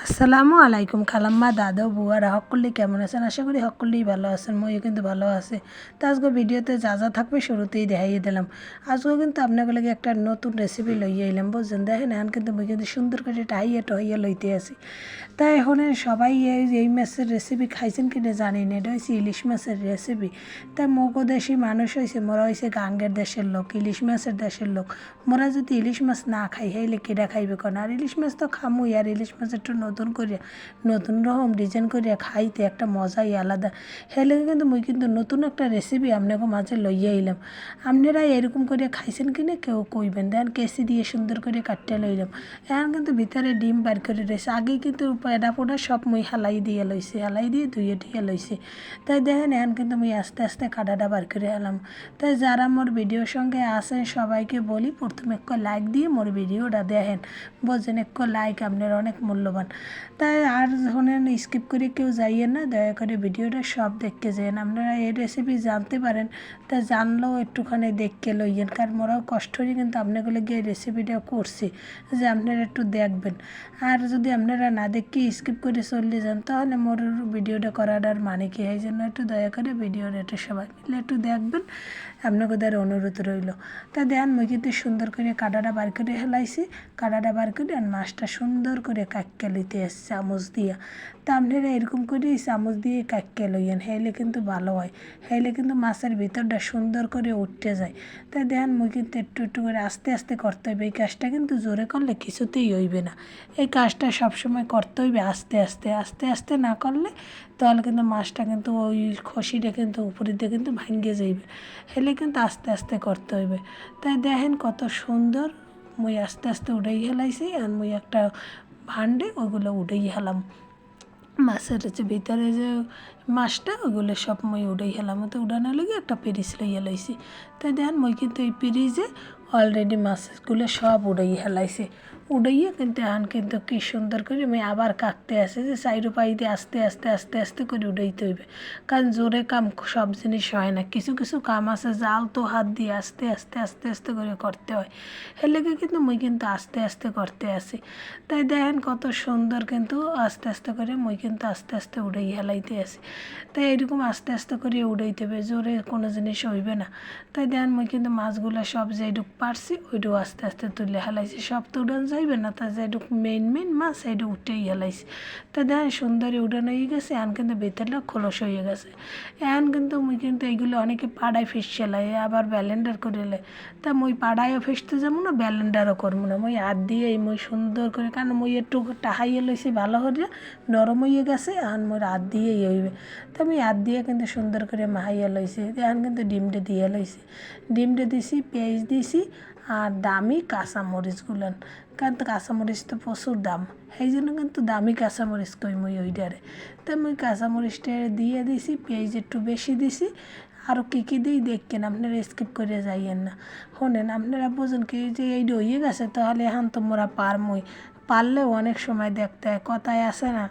আসসালামু আলাইকুম খালাম্মা দাদা বুয়ারা সকলেই কেমন আছেন? আশা করি সকলেই ভালো আছেন। মইও কিন্তু ভালো আছে। তো আজকে ভিডিওতে যা যা থাকবে শুরুতেই দেখাইয়ে দিলাম। আজকেও কিন্তু আপনাকে লাগে একটা নতুন রেসিপি লইয়ে এলাম, বুঝছেন? দেখেন এখন কিন্তু মুই কিন্তু সুন্দর করে টাইয়া টইয়া লইতে আসি। তাই এখন সবাই এই মাছের রেসিপি খাইছেন কিনা জানি না, এটা হয়েছে ইলিশ মাছের রেসিপি। তাই মগো দেশি মানুষ হয়েছে, মোরা হয়েছে গাঙ্গের দেশের লোক, ইলিশ মাছের দেশের লোক। মোরা যদি ইলিশ মাছ না খাই হেলে কেডা খাইবে কোন? আর ইলিশ মাছ তো খামুই, আর ইলিশ মাছ একটু নতুন করে নতুন রকম ডিজাইন করিয়া খাইতে একটা মজাই আলাদা। হেলে কিন্তু মুই কিন্তু নতুন একটা রেসিপি আপনাকে মাঝে লইয়া এলাম। আপনারা এরকম করে খাইছেন কিনা কেউ কইবেন। দেন কেসি দিয়ে সুন্দর করে কাটতে লইলাম। এখন কিন্তু ভিতরে ডিম বার করে রয়েছে। আগে কিন্তু পেডা পোডা সব মুই হালাই দিয়ে লইছি, হালাই দিয়ে ধুয়ে টুয়ে লইছি। তাই দেখেন এখন কিন্তু মুই আস্তে আস্তে কাটাটা বার করে এলাম। তাই যারা মোর ভিডিওর সঙ্গে আছেন সবাইকে বলি প্রথমে একটু লাইক দিয়ে মোর ভিডিওটা দেখেন, বুঝছেন? একটু লাইক আপনার অনেক মূল্যবান। তাই আর শোনেন, স্কিপ করে কেউ যাইয়েন না, দয়া করে ভিডিওটা সব দেখতে যান। আপনারা এই রেসিপি জানতে পারেন, তা জানলেও একটুখানি দেখতে লইয়েন, কারণ মোরাও কষ্ট হয়ে কিন্তু আপনাগুলো গিয়ে রেসিপিটা করছি যে আপনারা একটু দেখবেন। আর যদি আপনারা না দেখে স্কিপ করে চলে যান তাহলে মোর ভিডিওটা করাটার মানে কি? এই জন্য একটু দয়া করে ভিডিওটা একটু সবাই মিলে একটু দেখবেন, আপনাকে দ্বারা অনুরোধ রইল। তা দেন মুই কিন্তু সুন্দর করে কাটাটা বার করে হেলাইছি। কাটাটা বার করে আর মাছটা সুন্দর করে কাক্কা লইতে আসছি চামচ দিয়া। তা আপনারা এরকম করে চামচ দিয়ে কাক্কা লইয়েন, হেলে কিন্তু ভালো হয়। হেলে কিন্তু মাছের ভিতরটা সুন্দর করে উঠতে যায়। তাই দেখেন মুই কিন্তু একটু একটু করে আস্তে আস্তে করতে হইবে। এই কাজটা কিন্তু জোরে করলে কিছুতেই হইবে না। এই কাজটা সবসময় করতে হইবে আস্তে আস্তে। আস্তে আস্তে না করলে তাহলে কিন্তু মাছটা কিন্তু ওই খসিটা কিন্তু উপরের দিয়ে কিন্তু ভাঙ্গে যাইবে। হেলে কিন্তু আস্তে আস্তে করতে হইবে। তাই দেখেন কত সুন্দর মুই আস্তে আস্তে উঠেই হেলাইছি। আর মুই একটা ভান্ডে ওগুলো উঠেই হেলাম। মাছের যে ভিতরে যে মাছটা ওগুলো সব মুই উড়াই হেলাম। তো উড়ানোর লেগে একটা পিরিচ লইয়া লাইছি। তাই দেখেন মুই কিন্তু এই পিরিজে অলরেডি মাছগুলো সব উড়াই হেলাইছি। উড়াইয়া কিন্তু এখন কিন্তু কী সুন্দর করে আমি আবার কাটতে আসে যে সাইডো পাইতে আস্তে আস্তে আস্তে আস্তে করে উড়াইতে হইবে, কারণ জোরে কাম সব জিনিস হয় না। কিছু কিছু কাম আছে জাল তো হাত দিয়ে আস্তে আস্তে আস্তে আস্তে করে করতে হয়। এর লেগে কিন্তু মুই কিন্তু আস্তে আস্তে করতে আসি। তাই দেখেন কত সুন্দর কিন্তু আস্তে আস্তে করে মুই কিন্তু আস্তে আস্তে উড়াই হেলাইতে আসি। তাই এইরকম আস্তে আস্তে করে উড়াইতে হবে, জোরে কোনো জিনিস হইবে না। তাই দেখেন মুই কিন্তু মাছগুলো সব যেইটুক পারছি ওইটুকু আস্তে আস্তে তুলে হেলাইছি। সব তো উড়ান যাইবে না, তাই যেটুক মেইন মেইন মাছ সেইটু উঠেই হেলাইছি। তাই দেখেন সুন্দরই উড়ানো হয়ে গেছে। এখন কিন্তু ভিতরটা খোলস হয়ে গেছে। এখন কিন্তু মুই কিন্তু এইগুলো অনেকে পাড়ায় ফিসলাই আবার ব্যালেন্ডার করিলে। তা মুই পাড়ায়ও ফেসতে যাবো না, ব্যালেন্ডারও করবো না। মুই হাত দিয়েই মুই সুন্দর করে, কারণ মুই একটু টাহাইয়ে লইছি ভালো করে, নরম হয়ে গেছে। এখন মোর হাত দিয়েই হইবে। তো আমি হাত দিয়ে কিন্তু সুন্দর করে মাহাইয়া লইছি। এখন কিন্তু ডিমটা দিয়ে লইছি। ডিমটা দিছি, পেঁয়াজ দিছি, আর দামি কাঁচামরিচগুলো, কারণ তো কাঁচামরিচ তো প্রচুর দাম, সেই জন্য কিন্তু দামি কাঁচামরিচ কই মুই ওইটারে। তো মুই কাঁচামরিচটা দিয়ে দিছি, পেঁয়াজ একটু বেশি দিছি। আরও কী কী দিই দেখেন, আপনারা স্কিপ করে যাইয়েন না। শোনেন, আপনারা বোঝেন কি যে এই হয়ে গেছে তাহলে এখন তো মোরা পারমই। পারলেও অনেক সময় দেখতে হয়, কথায় আছে না,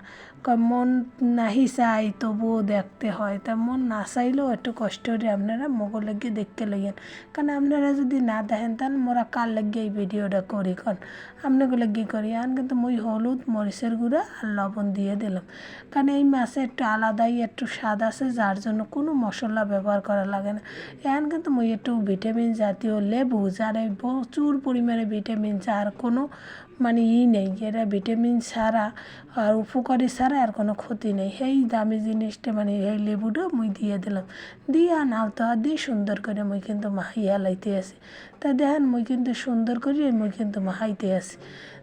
মন নাহি চাই তবুও দেখতে হয়। তা মন না চাইলেও একটু কষ্ট করে আপনারা মগো লাগিয়ে দেখতে লইয়েন, কারণ আপনারা যদি না দেখেন তাহলে মোরা কার লাগিয়ে এই ভিডিওটা করি, কারণ আপনাকে লাগিয়ে করি। এখন কিন্তু মুই হলুদ মরিচের গুঁড়া আর লবণ দিয়ে দিলাম, কারণ এই মাছে একটু আলাদাই একটু স্বাদ আছে, যার জন্য কোনো মশলা ব্যবহার করা লাগে না। এখন কিন্তু মুই একটু ভিটামিন জাতীয় লেবু, যার প্রচুর পরিমাণে ভিটামিন, যার কোনো মানে নেই, এরা ভিটামিন ছাড়া আর উপকারী ছাড়া আর কোনো ক্ষতি নেই, সেই দামি জিনিসটা মানে এই লেবুটা মুই দিয়ে দিলাম। দিয়ে আর নালতো হাত দিয়ে সুন্দর করে মুই কিন্তু মাহাইয়া লাইতে আসি। তা দেখেন মুই কিন্তু সুন্দর করে মুই কিন্তু মাহাইতে আসি।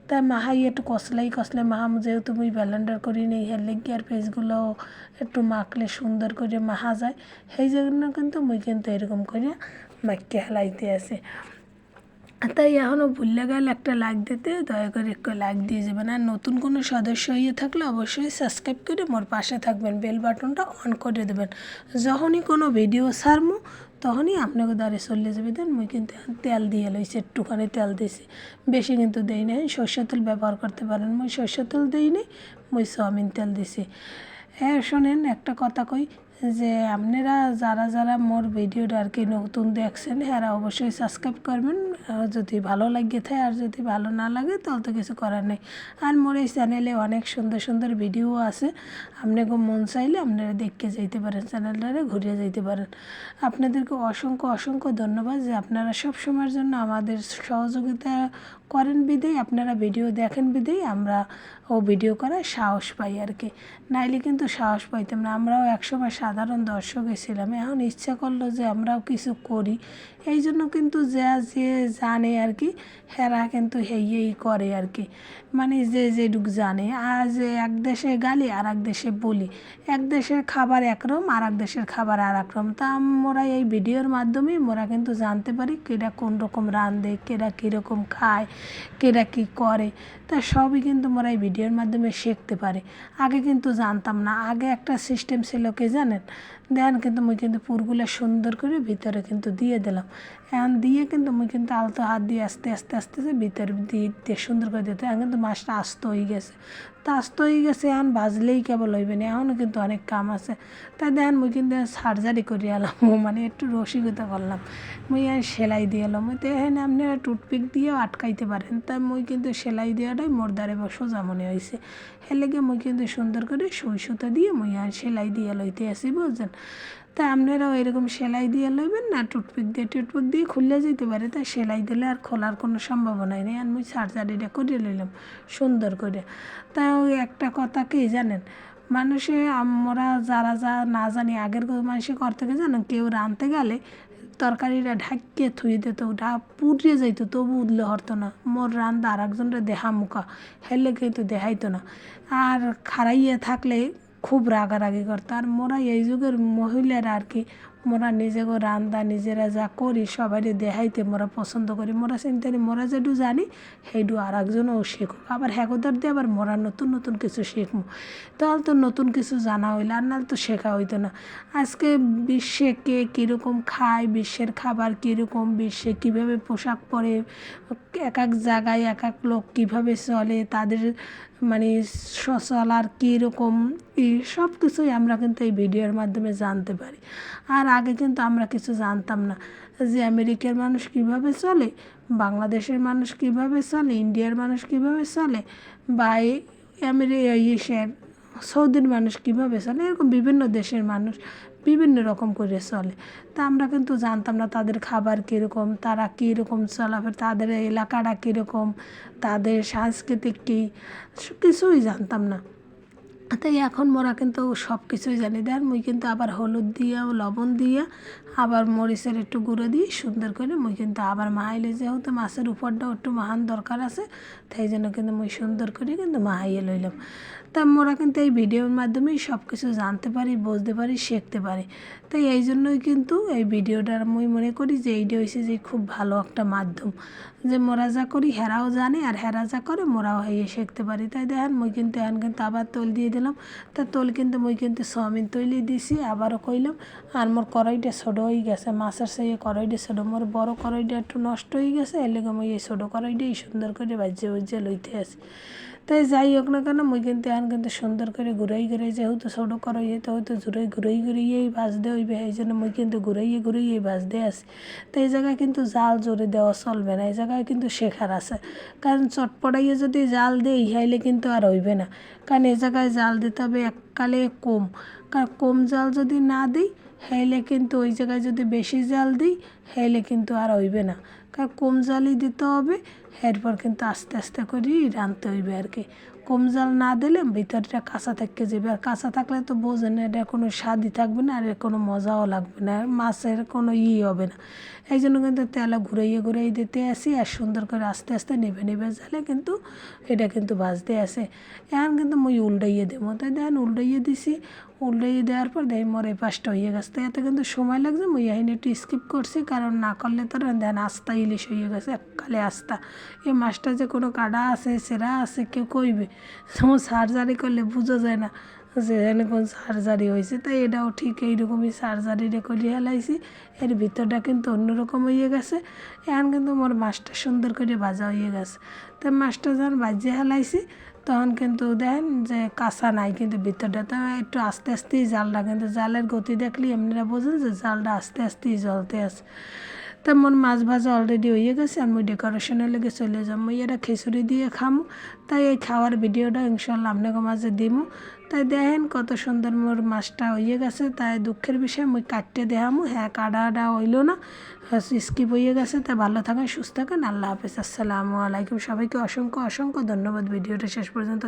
তাই মাহাই একটু কষলাই মাহাম, যেহেতু মুই ব্যালেন্ডার করি নেই, হের লেগে আর পেঁয়াজগুলো একটু মাখলে সুন্দর করে মাহা যায়। সেই জন্য কিন্তু মুই কিন্তু এরকম করে মাখকে হেলাইতে আসি। তাই এখনও ভুলে গেলে একটা লাইক দিতে, দয়া করে একটু লাইক দিয়ে যাবেন। আর নতুন কোনো সদস্য হয়ে থাকলে অবশ্যই সাবস্ক্রাইব করে মোর পাশে থাকবেন, বেল বাটনটা অন করে দেবেন। যখনই কোনো ভিডিও ছাড়মু তখনই আপনাকে দ্বারে চলে যাবে। দেন মুই কিন্তু তেল দিয়ে লইছি, একটুখানি তেল দিয়েছি, বেশি কিন্তু দেই নাই। সরষের তেল ব্যবহার করতে পারেন, মুই সরষের তেল দিই নি, মুই সয়াবিন তেল দিছি। হ্যাঁ শোনেন, একটা কথা কই, যে আপনারা যারা যারা মোর ভিডিওটা আর কি নতুন দেখছেন এরা অবশ্যই সাবস্ক্রাইব করবেন যদি ভালো লাগে থাকে, আর যদি ভালো না লাগে তাহলে তো কিছু করার নেই। আর মোর এই চ্যানেলে অনেক সুন্দর সুন্দর ভিডিও আছে, আপনাকে মন চাইলে আপনারা দেখতে যাইতে পারেন, চ্যানেলটারে ঘুরিয়ে যাইতে পারেন। আপনাদেরকে অসংখ্য অসংখ্য ধন্যবাদ যে আপনারা সব সময়ের জন্য আমাদের সহযোগিতা করেন বিধেই, আপনারা ভিডিও দেখেন বিধেই আমরা ভিডিও করার সাহস পাই আর কি, নাইলে কিন্তু সাহস পাইতাম না। আমরাও একসময় সাধারণ দর্শকই ছিলাম, এখন ইচ্ছা করলো যে আমরাও কিছু করি, এই জন্য কিন্তু যে জানে আর কি হেরা কিন্তু হেই করে আর কি, মানে যেটুক জানে। আজ এক দেশে গালি আর এক দেশে বলি, এক দেশের খাবার একরকম আর এক দেশের খাবার আর একরকম, তা মোরা এই ভিডিওর মাধ্যমেই মোরা কিন্তু জানতে পারি কেরা কোন রকম রাঁধে, কেরা কীরকম খায়, কেরা কী করে, তা সবই কিন্তু মোরা এই ভিডিওর মাধ্যমে শিখতে পারে। আগে কিন্তু জানতাম না, আগে একটা সিস্টেম ছিল কি জানেন, দেখেন কিন্তু মুই কিন্তু পুরগুলো সুন্দর করে ভিতরে কিন্তু দিয়ে দিলাম, এখন দিয়ে কিন্তু মুই কিন্তু আলতো হাত দিয়ে আস্তে আস্তে আস্তে ভিতরে দিয়ে সুন্দর করে দিতে, এখন কিন্তু মাছটা আস্ত হয়ে গেছে। তা আস্ত হয়ে গেছে, এখন ভাজলেই কেবল হইবে না, এখনও কিন্তু অনেক কাম আছে। তাই দেখেন মুই কিন্তু সার্জারি করে এলাম, মানে একটু রসিকতা করলাম, মুই সেলাই দিয়ে এলাম। তো এখানে আপনি টুথপিক দিয়েও আটকাইতে পারেন, তাই মুই কিন্তু সেলাই দেওয়াটাই মোর দ্বারে সোজা মনে হয়েছে, এর লেগে মুই কিন্তু সুন্দর করে সুই সুতা দিয়ে মুই সেলাই দিয়ে লইতে আসি, বুঝছেন। তা আপনারাও এরকম সেলাই দিয়ে লইবেন না, টুথপিক দিয়ে খুলে যেতে পারে, তাই সেলাই দিলে আর খোলার কোনো সম্ভাবনাই নেই। আর মুই সার্জারিটা করে লইলাম সুন্দর করে। তাই ওই একটা কথা কি জানেন, মানুষে আমরা যারা না জানি আগের মানুষে করতে গিয়ে জানেন, কেউ রাঁধতে গেলে তরকারিটা ঢাকিয়ে থুয়ে দিত, ওটা পুড়িয়ে যাইত, তবু উঠলে হরতো না, মোর রান্দা আর একজনটা দেহা মুখা হেললে কিন্তু দেখাইতো না, আর খাড়াইয়ে থাকলে খুব রাগারাগি করতো। আর মোরা এই যুগের মহিলারা আর কি, মোরা নিজেকে রান্দা নিজেরা যা করি সবাই দেখাইতে মোরা পছন্দ করি, মোরা চিন্তারি মোরা যেটু জানি সেইটু আর একজনও শেখুক, আবার হ্যাকোদার দিয়ে আবার মোরা নতুন নতুন কিছু শিখবো, তাহলে তো নতুন কিছু জানা হইলে, আর নাহলে তো শেখা হইতো না। আজকে বিশ্বে কে কীরকম খায়, বিশ্বের খাবার কীরকম, বিশ্বে কীভাবে পোশাক পরে, এক এক জায়গায় এক এক লোক কীভাবে চলে, তাদের মানে চলার কীরকম সব কিছুই আমরা কিন্তু এই ভিডিওর মাধ্যমে জানতে পারি। আর আগে কিন্তু আমরা কিছু জানতাম না, যে আমেরিকার মানুষ কীভাবে চলে, বাংলাদেশের মানুষ কীভাবে চলে, ইন্ডিয়ার মানুষ কীভাবে চলে, বা সৌদির মানুষ কীভাবে চলে, এরকম বিভিন্ন দেশের মানুষ বিভিন্ন রকম করে চলে। তা আমরা কিন্তু জানতাম না তাদের খাবার কীরকম, তারা কীরকম চলাফেরা, তাদের এলাকাটা কীরকম, তাদের সাংস্কৃতিক কী, কিছুই জানতাম না। তাই এখন মোরা কিন্তু সব কিছুই জানি। দেন মুই কিন্তু আবার হলুদ দিয়া লবণ দিয়া আবার মরিচের একটু গুঁড়ো দিয়ে সুন্দর করে মুই কিন্তু আবার মাহাইলে, যেহেতু মাছের উপরটাও একটু মাহান দরকার আছে, তাই জন্য কিন্তু মুই সুন্দর করে কিন্তু মাহাইয়ে লইলাম। তা মোরা কিন্তু এই ভিডিওর মাধ্যমেই সব কিছু জানতে পারি, বুঝতে পারি, শিখতে পারি। তাই এই জন্যই কিন্তু এই ভিডিওটার মুই মনে করি যে এইটা হয়েছে যে খুব ভালো একটা মাধ্যম, যে মোরা যা করি হেরাও জানে, আর হেরা যা করে মোরাও হইয়ে শিখতে পারি। তাই দেখেন মুই কিন্তু এখন কিন্তু আবার তোল দিয়ে দিলাম, তা তোল কিন্তু মুই কিন্তু চাউমিন তৈলি দিছি, আবারও কইলাম। আর মোর কড়াইটা ছোটো হয়ে গেছে, মাছের সেই কড়াইটা ছোটো, মোর বড় কড়াইটা একটু নষ্ট হয়ে গেছে, এর লেগে মুই এই ছোটো কড়াইটাই সুন্দর করে বাজিয়ে লইতে আসি। তাই যাই হোক না কেন, মুই কিন্তু এখন কিন্তু সুন্দর করে ঘুরাই যেহেতু ছোটো কড়াই তো হয়তো ঘুরাইয়েই ভাজতে হইবে, এই জন্য মুই কিন্তু ঘুরাইয়েই ভাজতে আসি। তো এই জায়গায় কিন্তু জাল জোরে দেওয়া চলবে না, এই জায়গায় কিন্তু শেখার আছে, কারণ চটপটাইয়ে যদি জাল দেই হাইলে কিন্তু আর হইবে না, কারণ এই জায়গায় জাল দিতে হবে এককালে কম, কারণ কম জাল যদি না দিই হাইলে কিন্তু ওই জায়গায় যদি বেশি জাল দিই হাইলে কিন্তু আর হইবে না, কারণ কম জালই দিতে হবে, এরপর কিন্তু আস্তে আস্তে করেই রাঁধতে হইবে আর কি। কম জাল না দিলে ভিতরটা কাঁচা থেকে যাবে, আর কাঁচা থাকলে তো বোঝেন এটা কোনো স্বাদই থাকবে না, আর এর কোনো মজাও লাগবে না, মাছের কোনো হবে না। এই জন্য কিন্তু তেলে ঘুরাইয়ে দিতে আসি, আর সুন্দর করে আস্তে আস্তে নেবে জালে কিন্তু এটা কিন্তু ভাজতে আসে। এখন কিন্তু মুই উল্টাইয়ে দেবো, তাই দেখেন উল্টাইয়ে দিছি, উল্টাইয়ে দেওয়ার পর দেখি মোর এই পাশটা হয়ে গেছে, তাই এতে কিন্তু সময় লাগছে, মুই এখানে একটু স্কিপ করছি, কারণ না করলে তো দেন আস্তা ইলিশ হয়ে গেছে এককালে আস্তা। এই মাছটা যে কোনো কাটা আছে সেরা আছে কেউ কইবে, তোমার সার্জারি করলে বোঝা যায় না যে এখানে কোন সার্জারি হয়েছে, তাই এটাও ঠিক এইরকমই সার্জারিটা করে হেলাইছি, এর ভিতরটা কিন্তু অন্যরকম হয়ে গেছে। এখন কিন্তু মোর মাছটা সুন্দর করে ভাজা হয়ে গেছে, তাই মাছটা যখন ভাজিয়ে হেলাইছি তখন কিন্তু দেখেন যে কাঁচা নাই কিন্তু ভিতরটা তো একটু আস্তে আস্তেই জালটা কিন্তু জালের গতি দেখলে এমনিরা বোঝেন যে জালটা আস্তে আস্তেই জ্বলতে আছে। তেমন মাছ ভাজা অলরেডি হয়ে গেছে আর মুই ডেকোরেশনের লেগে চলে যাম। মুই এটা খিচুড়ি দিয়ে খামু, তাই এই খাওয়ার ভিডিওটা ইনশাল্লাহ আপনাকে মাঝে দিমু। তাই দেখেন কত সুন্দর মোর মাছটা হয়ে গেছে, তাই দুঃখের বিষয় মুই কাটতে দেখামু। হ্যাঁ কাটাটা হইল না, স্কিপ হয়ে গেছে। তাই ভালো থাকেন, সুস্থ থাকেন, আল্লাহ হাফেজ, আসসালামু আলাইকুম। সবাইকে অসংখ্য অসংখ্য ধন্যবাদ ভিডিওটা শেষ পর্যন্ত